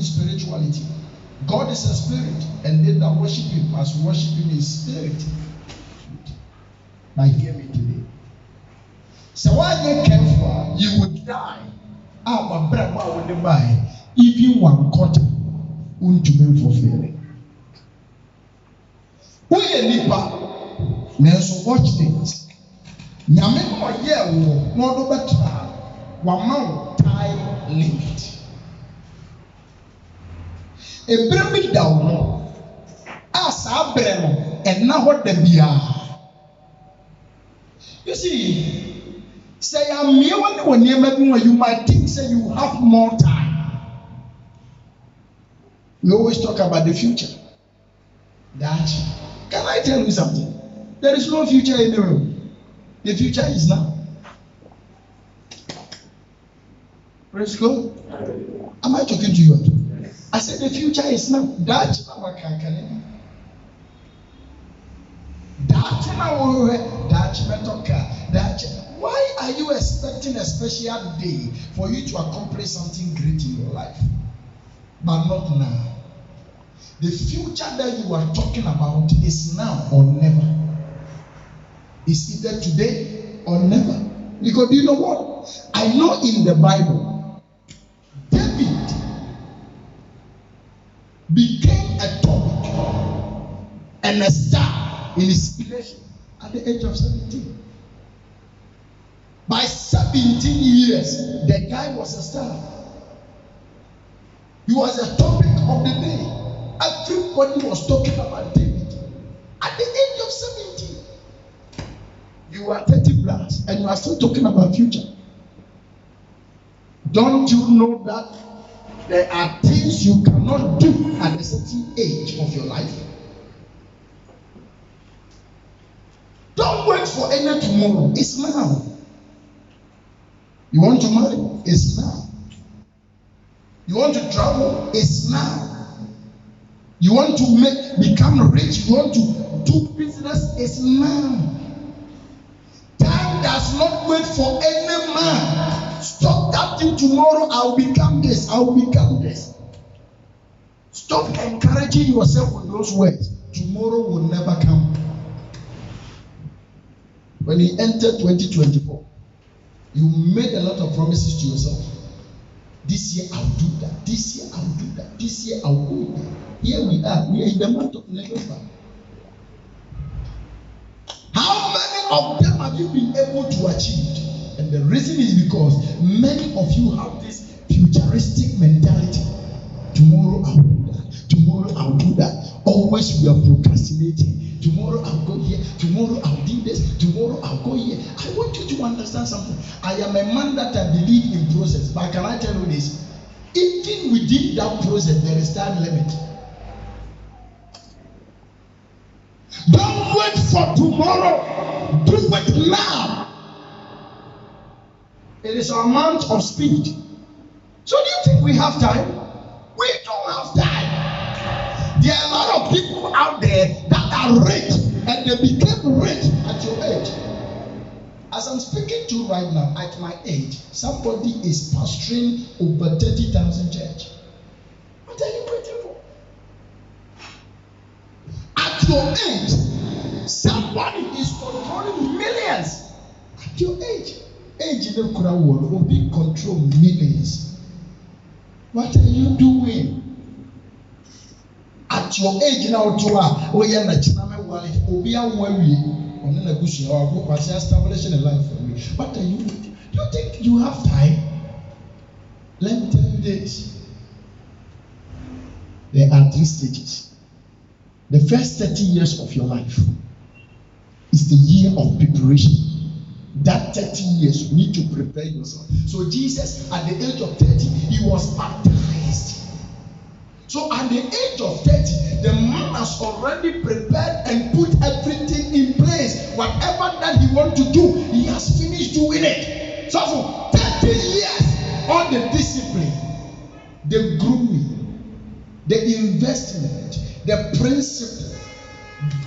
spirituality. God is a spirit, and they that worship him must worship him in spirit. Now hear me today. So while you're careful, you will die. My brother will buy even 1/4 unto me fulfilling. Who you nipa? Now so watch this. Nyame no ye wo no do betra. One man time limit. Ebere bi da wo asa abere no enna ho da bia. You see, say I'm here when you might think say you have more time. We always talk about the future. That can I tell you something? There is no future in the world. The future is now. Praise God. Am I talking to you? I said the future is now. Why are you expecting a special day for you to accomplish something great in your life? But not now. The future that you are talking about is now or never. It's either today or never. Because you know what? I know in the Bible, David became a topic and a star in his nation at the age of 17. By 17 years, the guy was a star. He was a topic of the day. Everybody was talking about David at the age of 17. You are 30 plus and you are still talking about future. Don't you know that there are things you cannot do at a certain age of your life? Don't wait for any tomorrow. It's now. You want to marry? It's now. You want to travel? It's now. You want to become rich? You want to do business? It's now. Time does not wait for any man. Stop that thing tomorrow. I'll become this. I'll become this. Stop encouraging yourself with those words. Tomorrow will never come. When you entered 2024, you made a lot of promises to yourself. This year I'll do that. This year I'll do that. This year I'll go there. Here we are. We are in the month of November. How many of them have you been able to achieve? And the reason is because many of you have this futuristic mentality. Tomorrow I'll do that. Tomorrow I'll do that. Always we are procrastinating. Tomorrow I'll go here. Tomorrow I'll do this. Tomorrow I'll go here. I want you to understand something. I am a man that I believe in process. But can I tell you this? Even within that process, there is time limit. Don't wait for tomorrow. Do it now. It is our month of speed. So do you think we have time? We don't have time. There are a lot of people out there that are rich and they became rich at your age. As I'm speaking to right now, at my age, somebody is pastoring over 30,000 church. What are you waiting for? At your age, somebody is controlling millions. At your age in the crowd will be control millions. What are you doing? At your age now, to you're not establishing a life for me. What are you doing? Do you think you have time? Let me tell you this. There are 3 stages. The first 30 years of your life is the year of preparation. That 30 years, you need to prepare yourself. So Jesus, at the age of 30, he was baptized. So at the age of 30, the man has already prepared and put everything in place. Whatever that he wants to do, he has finished doing it. So for 30 years, all the discipline, the grooming, the investment, the principle,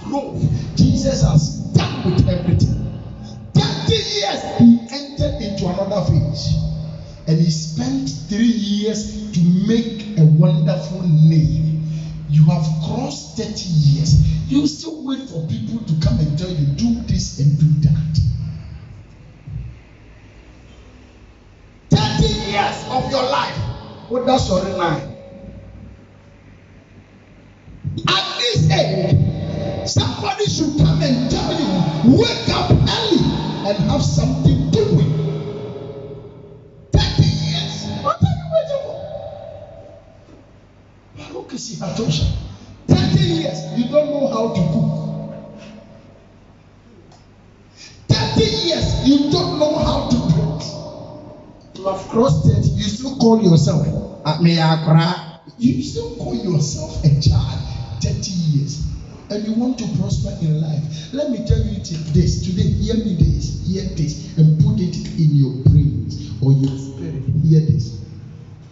growth, Jesus has done with everything. 30 years, he entered into another phase. and he spent 3 years to make a wonderful name. You have crossed 30 years. You still wait for people to come and tell you, do this and do that. 30 years of your life. What that's sorry now. At this age, somebody should come and tell you, wake up early and have something doing. 30 years. What are you waiting for? Look at see 30 years, you don't know how to cook. 30 years, you don't know how to dress. You have crossed 30, you still call yourself you still call yourself a child. 30 years, and you want to prosper in life. Let me tell you this today. Hear me this, hear this, and put it in your brains or your spirit. Hear this.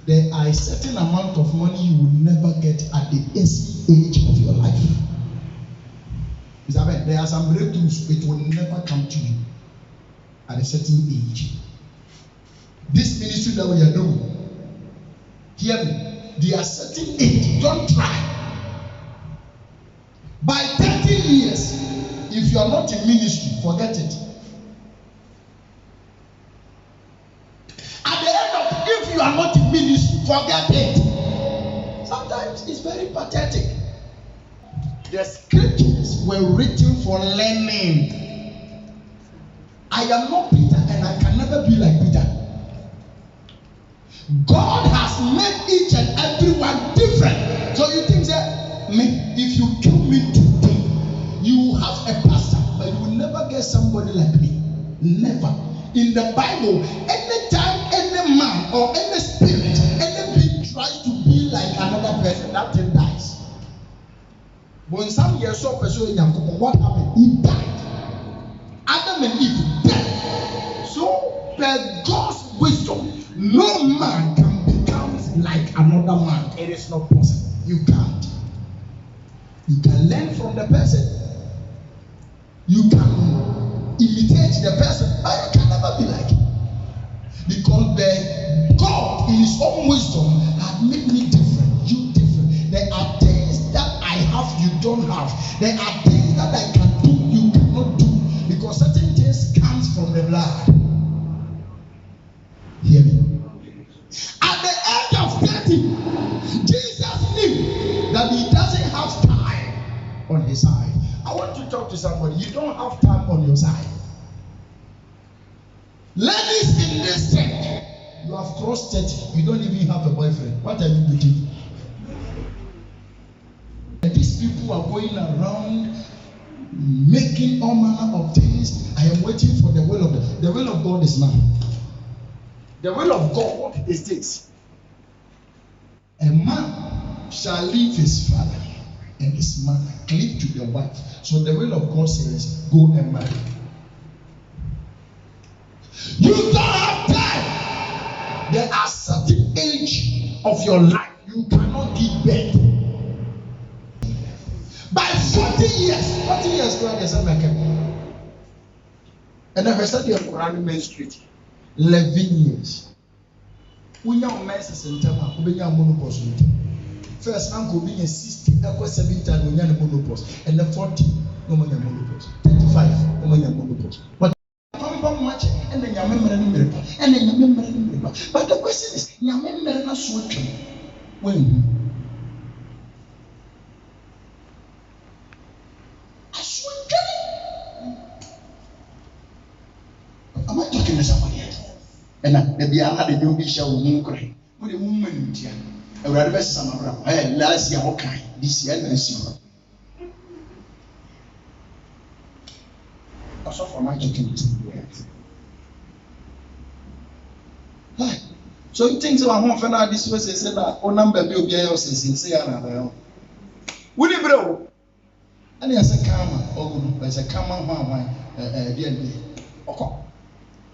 There are a certain amount of money you will never get at the age of your life. There are some breakthroughs, it will never come to you at a certain age. This ministry that we are doing, hear me, there are certain age, don't try. By 30 years, if you are not in ministry, forget it. At the end of, if you are not in ministry, forget it. Sometimes it's very pathetic. The scriptures were written for learning. I am not Peter and I can never be like Peter. God has made each and everyone different. So you think that, if you kill me today, you have a pastor, but you will never get somebody like me. Never. In the Bible, anytime any man or any spirit, any being tries to be like another person, that thing dies. But in some years, what happened? He died. Adam and Eve died. So, by God's wisdom, no man can become like another man. It is not possible. You can't. You can learn from the person. You can imitate the person, but you can never be like him. Because God, in his own wisdom, had made me different, you different. There are things that I have, you don't have. There are things that I can do, you cannot do. Because certain things comes from the blood. Hear me. At the age of 30, Jesus knew that he doesn't have time on his side. I want to talk to somebody. You don't have time on your side. Ladies in this church, you have crossed 30. You don't even have a boyfriend. What are you doing? And these people are going around making all manner of things. I am waiting for the will of God. The will of God is now. The will of God is this. A man shall leave his father and his mother, cleave to the wife. So the will of God says, go and marry. You don't have time. There are certain age of your life you cannot give birth. By 40 years, God has said, and I've studied on Quran Main Street. 11 years. We know messes in Tama, we are monopause. First, uncle being a 60, equal 70, and we are monopause. And the 40, no one monopause. 35, no one monopause. But much, and then you remember and then you remember. But the question is, you remember not switching. When? Am I talking to somebody else? And the other new bishop will cry. What a woman, dear. I read the summer. Last year, okay. This year, next year. I saw for my talking to somebody else. So you think so? I'm going to this person say that oh number will be else say another. Would you bro? And he has a karma. Oh, there's a karma one. Okay.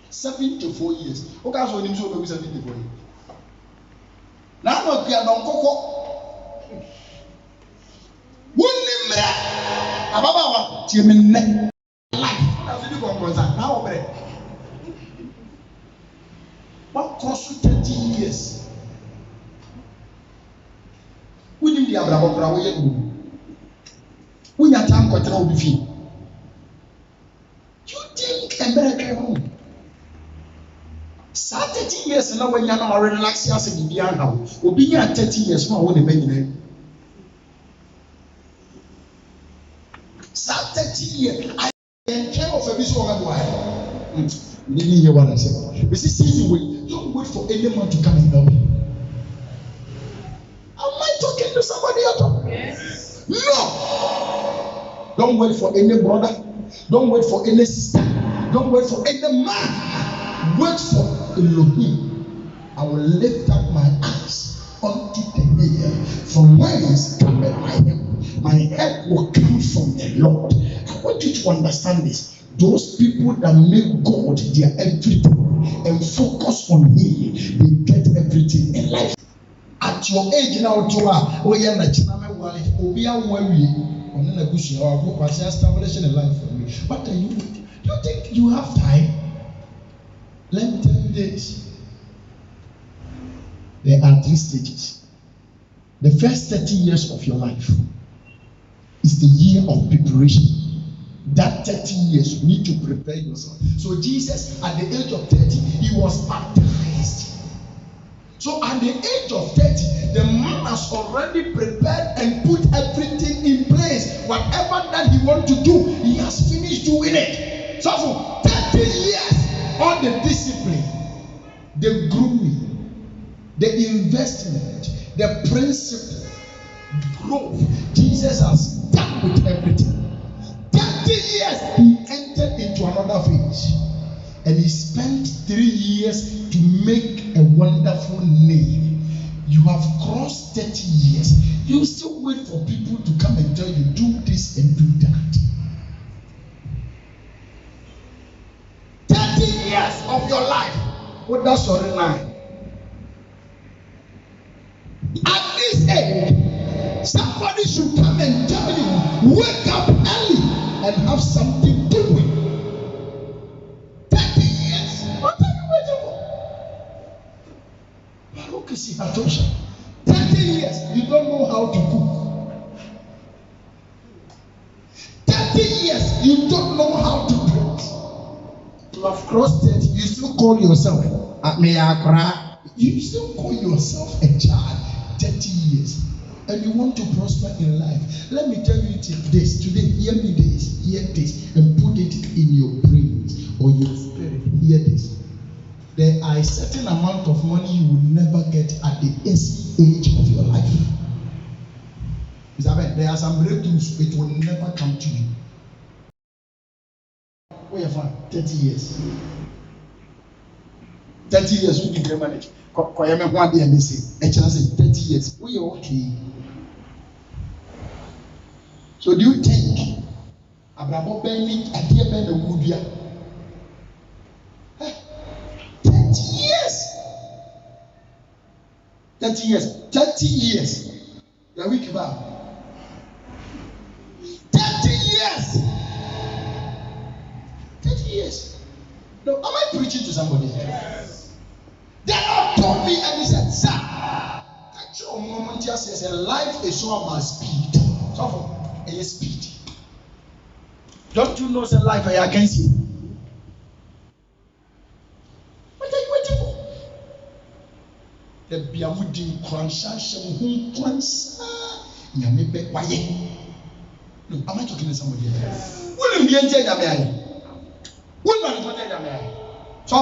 74 years. Okay, so you show me 74 years. Now no be don koko. Wunni mra. Ababa wa tie me nne. Life. As you go on now bre. What cost you Wouldn't the Abraham way? When your time got to be free. You think America? 30 years now when you're not relaxed, you're saying, "Be now." Obi ya 30 years more when the men. 30 years. I care of a visual one. You didn't hear what I said. But see, don't wait for anyone to come and help you. Am I talking to somebody else? Yes. No. Don't wait for any brother. Don't wait for any sister. Don't wait for any man. Wait for Elohim. I will lift up my eyes unto the hill. From whence cometh my help? My help will come from the Lord. I want you to understand this. Those people that make God their everything and focus on Him, they get everything in life. At your age now, we are not wife, we are worried. Establishing a life for me. What are you? Do you think you have time? Let me tell you this. There are 3 stages. The first 30 years of your life is the year of preparation. That 30 years, you need to prepare yourself. So Jesus, at the age of 30, he was baptized. So at the age of 30, the man has already prepared and put everything in place. Whatever that he wants to do, he has finished doing it. So for 30 years, all the discipline, the grooming, the investment, the principle, growth, Jesus has done with everything. 30 years, he entered into another phase. And he spent 3 years to make a wonderful name. You have crossed 30 years. You still wait for people to come and tell you, do this and do that. 30 years of your life. What that's your line? At this age, somebody should come and tell you, wake up early and have something doing. 30 years. What are you waiting for? 30 years. You don't know how to cook. 30 years. You don't know how to dress. You have crossed 30. You still call yourself you still call yourself a child. 30 years. And you want to prosper in life. Let me tell you this. Today, hear me this. Hear this. And put it in your brains or your spirit. Hear this. There are a certain amount of money you will never get at the age of your life. There are some breakthroughs, it will never come to you. We have 30 years. 30 years, we can manage. 30 years, we are okay. So do you think Abraham Benny at the end of Woodya? 30 years. 30 years. 30 years. The week about 30 years. 30 years. No, am I preaching to somebody? Yes. The Lord told me and he said, sir, at your moment, just says life is all about speed. So for a speed. Don't you know the life I can see? What are you waiting for? The Biamudi Kransha Shemu Kransa Yamebe Waye. No, am I talking to somebody else? Will you enter Yamea? Will you enter Yamea? So,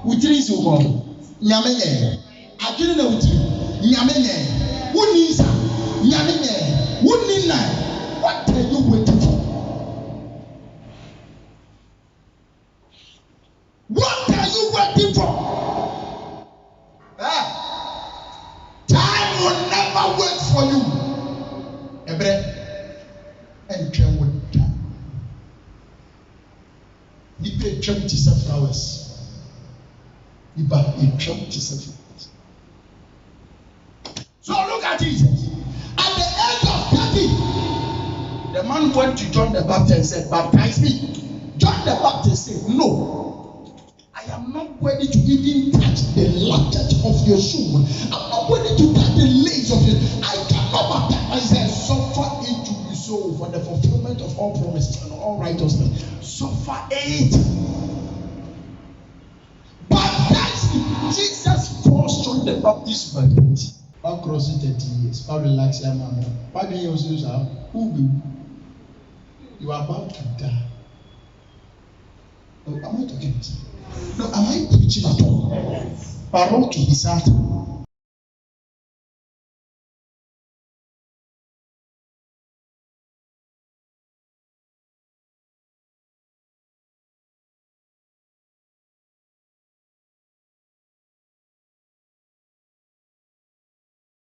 we three so long. Yamene, I didn't know what you Yamene, who needs Yamene, who need nine? What are you waiting for? What are you waiting for? Time will never wait for you. Ebre, and Ken would die. He paid 27 hours. But in 27 years. So look at Jesus. At the age of 30, the man went to John the Baptist and said, baptize me. John the Baptist said, no, I am not ready to even touch the latchet of your shoe. I'm not ready to touch the legs of your. I cannot I said, suffer it to be so for the fulfillment of all promises and all righteousness. Suffer it. Baptized, Jesus forced John the Baptist by penalty. Why crossing 30 years? Why relax your man? Why do you use who will? You are about to die. Oh, am I talking? No, am I preaching at all? Baroque is that.